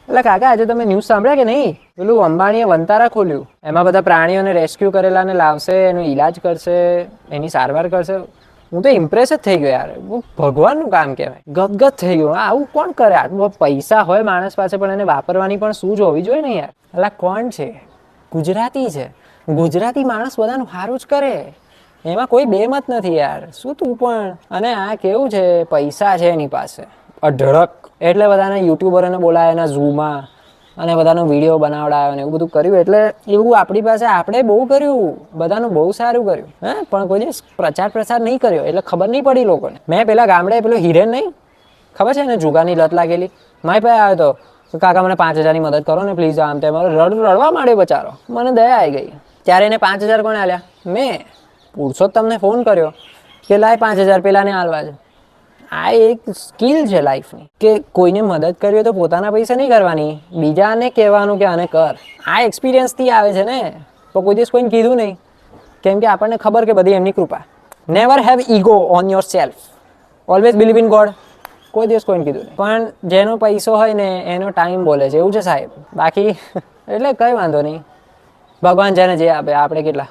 એટલે કાકા આજે તમે ન્યૂઝ સાંભળ્યા કે નહીં? પેલું અંબાણીએ વંતારા ખોલ્યું, એમાં બધા પ્રાણીઓને રેસ્ક્યુ કરેલા ને લાવશે, એનો ઈલાજ કરશે, એની સારવાર કરશે. હું તો ઇમ્પ્રેસ જ થઈ ગયો યાર. ભગવાનનું કામ કહેવાય. ગદગદ થઈ ગયો. આવું કોણ કરે? આટલું પૈસા હોય માણસ પાસે પણ એને વાપરવાની પણ સૂઝ હોવી જોઈએ ને યાર. એટલે કોણ છે? ગુજરાતી છે. ગુજરાતી માણસ બધાનું સારું જ કરે, એમાં કોઈ બેમત નથી યાર. શું તું પણ? અને આ કેવું છે, પૈસા છે એની પાસે અઢળક, એટલે બધાને યુટ્યુબરોને બોલાય એના ઝૂમાં અને બધાનો વિડીયો બનાવડાયો ને એવું બધું કર્યું. એટલે એવું આપણી પાસે આપણે બહુ કર્યું, બધાનું બહુ સારું કર્યું, હે, પણ કોઈ દિવસ પ્રચાર નહીં કર્યો એટલે ખબર નહીં પડી લોકોને. મેં પેલા ગામડે પેલો હિરેન નહીં ખબર છે ને, જુગારની લત લાગેલી, મારી પાસે આવ્યો તો કાકા મને 5,000ની મદદ કરો ને પ્લીઝ, આમ તેમ રડવા માંડ્યો બચારો. મને દયા આવી ગઈ. ત્યારે એને 5,000 કોણે આલ્યા? મેં. પુરુષોત્તમને ફોન કર્યો કે લાય 5,000 પેલાને આલવા છે. આ એક સ્કિલ છે લાઈફની, કે કોઈને મદદ કરવી હોય તો પોતાના પૈસા નહીં કરવાની, બીજાને કહેવાનું કે આને કર. આ એક્સપિરિયન્સથી આવે છે ને, તો કોઈ દિવસ કોઈને કીધું નહીં, કેમ કે આપણને ખબર કે બધી એમની કૃપા. Never have ego on yourself, always believe in God. કોઈ દિવસ કોઈને કીધું નહીં. પણ જેનો પૈસો હોય ને એનો ટાઈમ બોલે છે, એવું છે સાહેબ. બાકી એટલે કંઈ વાંધો નહીં, ભગવાન જેને જે આપે, આપણે કેટલા